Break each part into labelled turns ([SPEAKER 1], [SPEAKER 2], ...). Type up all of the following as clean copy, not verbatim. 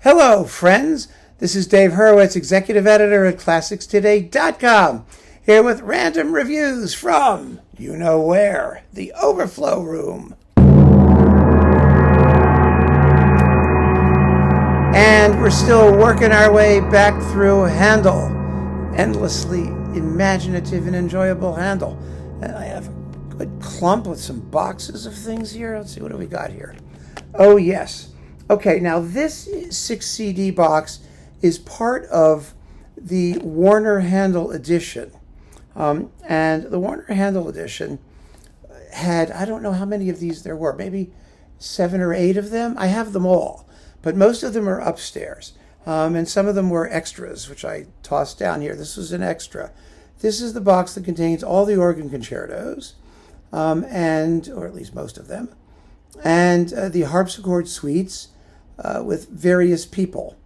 [SPEAKER 1] Hello, friends. This is Dave Hurwitz, executive editor at ClassicsToday.com, here with random reviews from, you know where, the Overflow room. And we're still working our way back through Handel, endlessly imaginative and enjoyable Handel. And I have a good clump with some boxes of things here. Let's see, what do we got here? Oh, yes. Okay, now this 6 CD box is part of the Warner Handel edition. And the Warner Handel edition had, I don't know how many of these there were, maybe 7 or 8 of them. I have them all, but most of them are upstairs. And some of them were extras, which I tossed down here. This was an extra. This is the box that contains all the organ concertos, or at least most of them, and the harpsichord suites, with various people,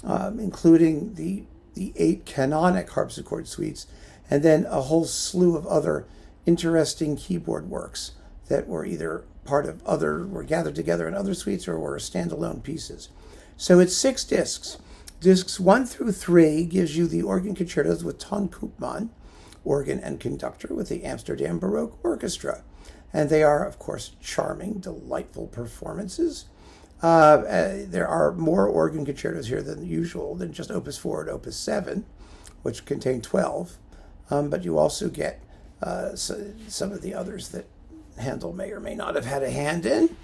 [SPEAKER 1] including the 8 canonic harpsichord suites, and then a whole slew of other interesting keyboard works that were either were gathered together in other suites or were standalone pieces. So it's 6 discs. Discs 1 through 3 gives you the organ concertos with Ton Koopman, organ and conductor with the Amsterdam Baroque Orchestra. And they are, of course, charming, delightful performances. There are more organ concertos here than usual, than just Opus 4 and Opus 7, which contain 12. But you also get some of the others that Handel may or may not have had a hand in,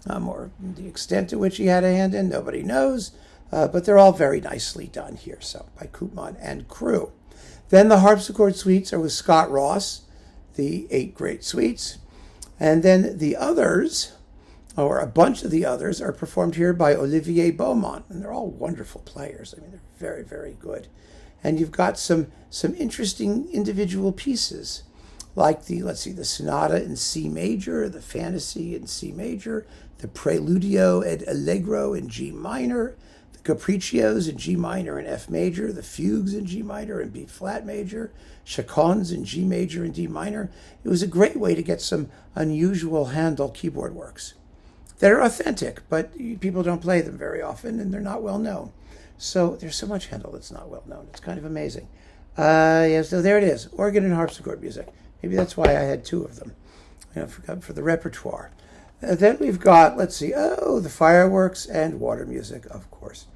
[SPEAKER 1] or the extent to which he had a hand in, nobody knows. But they're all very nicely done here, so by Koopman and crew. Then the harpsichord suites are with Scott Ross, the 8 great suites. And then the others, or a bunch of the others, are performed here by Olivier Beaumont, and they're all wonderful players. I mean, they're very, very good. And you've got some interesting individual pieces, like the Sonata in C major, the Fantasy in C major, the Preludio ed Allegro in G minor, the Capriccios in G minor and F major, the Fugues in G minor and B flat major, Chaconnes in G major and D minor. It was a great way to get some unusual Handel keyboard works. They're authentic, but people don't play them very often, and they're not well known. So there's so much Handel that's not well known. It's kind of amazing. So there it is, organ and harpsichord music. Maybe that's why I had 2 of them, for the repertoire. Then we've got, the fireworks and water music, of course,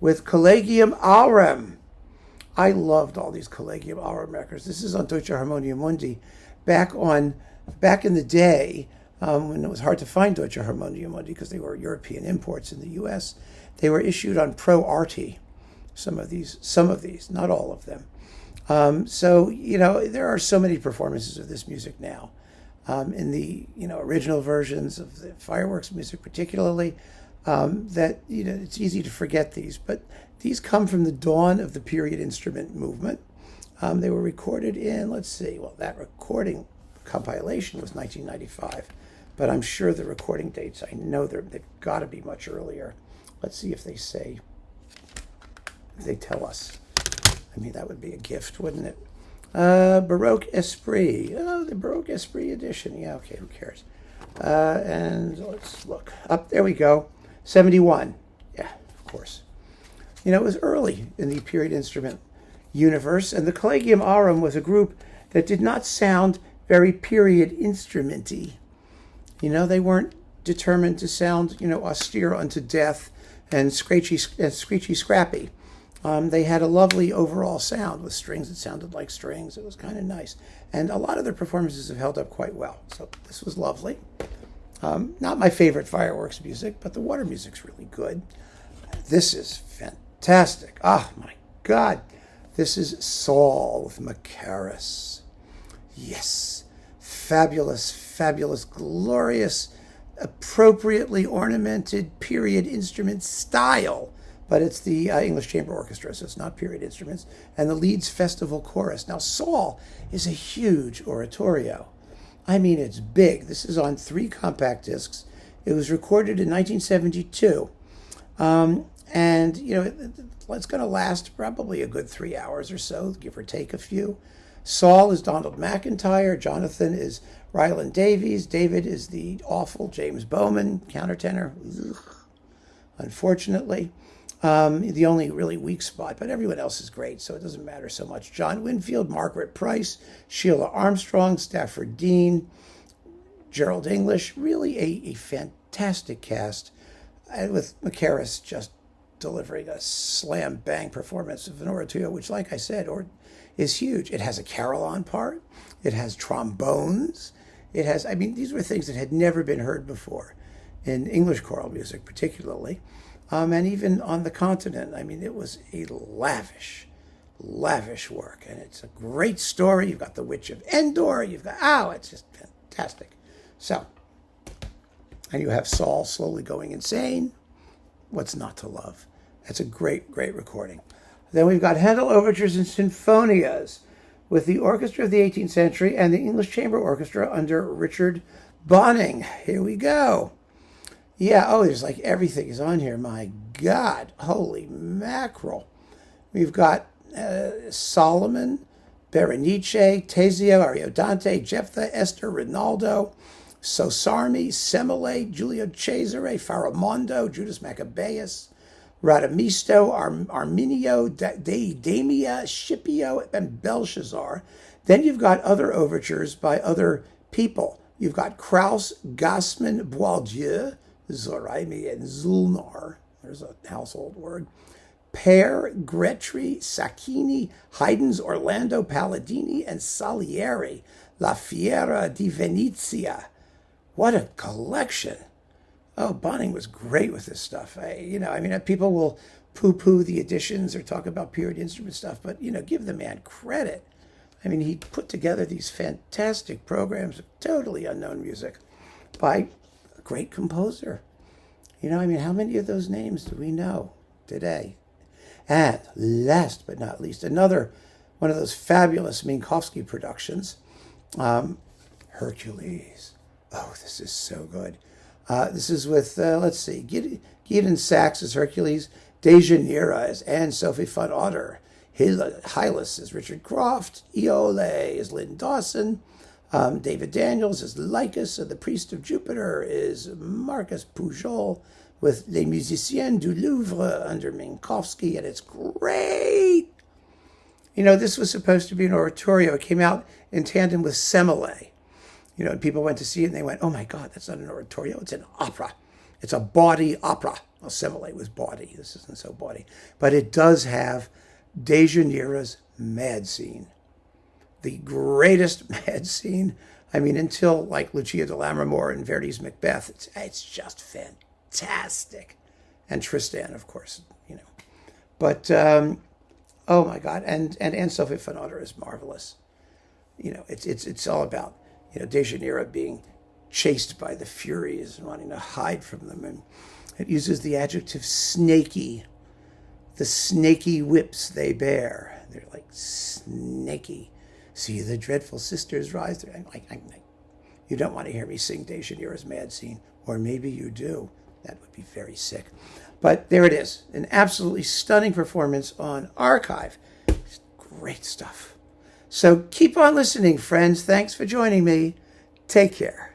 [SPEAKER 1] with Collegium Aurem. I loved all these Collegium Aurem records. This is on Deutsche Harmonia Mundi, back in the day, when it was hard to find Deutsche Harmonia Mundi because they were European imports in the U.S. They were issued on Pro Arti, some of these, not all of them. There are so many performances of this music now. In the original versions of the fireworks music particularly, that it's easy to forget these. But these come from the dawn of the period instrument movement. They were recorded in, that recording compilation was 1995. But I'm sure the recording dates, I know they've got to be much earlier. Let's see if they tell us. I mean, that would be a gift, wouldn't it? Baroque Esprit. Oh, the Baroque Esprit edition. Yeah, okay, who cares? And let's look. Up, there we go. 71. Yeah, of course. It was early in the period instrument universe, and the Collegium Aurem was a group that did not sound very period instrumenty. They weren't determined to sound, austere unto death and screechy scrappy. They had a lovely overall sound with strings that sounded like strings. It was kind of nice. And a lot of their performances have held up quite well. So this was lovely. Not my favorite fireworks music, but the water music's really good. This is fantastic. Oh, my God. This is Saul with Macaris. Yes. Fabulous, fabulous, glorious, appropriately ornamented period instrument style. But it's the English Chamber Orchestra, so it's not period instruments. And the Leeds Festival Chorus. Now, Saul is a huge oratorio. I mean, it's big. This is on 3 compact discs. It was recorded in 1972. It's going to last probably a good 3 hours or so, give or take a few. Saul is Donald McIntyre. Jonathan is Ryland Davies. David is the awful James Bowman, countertenor. Ugh. Unfortunately. The only really weak spot, but everyone else is great, so it doesn't matter so much. John Winfield, Margaret Price, Sheila Armstrong, Stafford Dean, Gerald English, really a fantastic cast, and with McCarris just delivering a slam bang performance of an oratorio, which, like I said, is huge. It has a carillon part, it has trombones, it has, these were things that had never been heard before in English choral music, particularly, and even on the continent. It was a lavish work, and it's a great story. You've got the Witch of Endor, it's just fantastic. So, and you have Saul slowly going insane. What's not to love? That's a great recording. Then we've got Handel Overtures and Sinfonias with the Orchestra of the 18th Century and the English Chamber Orchestra under Richard Bonynge. Here we go. Yeah, there's like everything is on here. My God, holy mackerel. We've got Solomon, Berenice, Teseo, Ariodante, Jephthah, Esther, Rinaldo, Sosarmi, Semele, Giulio Cesare, Faramondo, Judas Maccabeus, Radamisto, Arminio, Damia, Scipio, and Belshazzar. Then you've got other overtures by other people. You've got Krauss, Gassman, Boieldieu, Zoraimi, and Zulnar. There's a household word. Pear, Gretry, Sacchini, Haydn's Orlando Palladini, and Salieri, La Fiera di Venezia. What a collection. Bonynge was great with this stuff. People will poo-poo the additions or talk about period instrument stuff, but, give the man credit. He put together these fantastic programs of totally unknown music by a great composer. How many of those names do we know today? And last but not least, another one of those fabulous Minkowski productions, Hercules. This is so good. This is with, Gideon Sachs as Hercules, Dejanira as Anne-Sophie von Otter, Hylas as Richard Croft, Iole as Lynn Dawson, David Daniels as Lycus, and the Priest of Jupiter is Marcus Pujol, with Les Musiciens du Louvre under Minkowski, and it's great. This was supposed to be an oratorio. It came out in tandem with Semele. And people went to see it and they went, oh my God, that's not an oratorio, it's an opera. It's a bawdy opera. Well, Semele was bawdy. This isn't so bawdy. But it does have Dejanira's mad scene. The greatest mad scene. Until like Lucia de Lammermoor and Verdi's Macbeth, it's just fantastic. And Tristan, of course, But, oh my God. And Anne-Sophie von Otter is marvelous. It's all about Dejanira being chased by the Furies and wanting to hide from them. And it uses the adjective snaky. The snaky whips they bear. They're like snaky. See the dreadful sisters rise. You don't want to hear me sing Dejanira's mad scene. Or maybe you do. That would be very sick. But there it is. An absolutely stunning performance on archive. It's great stuff. So keep on listening, friends. Thanks for joining me. Take care.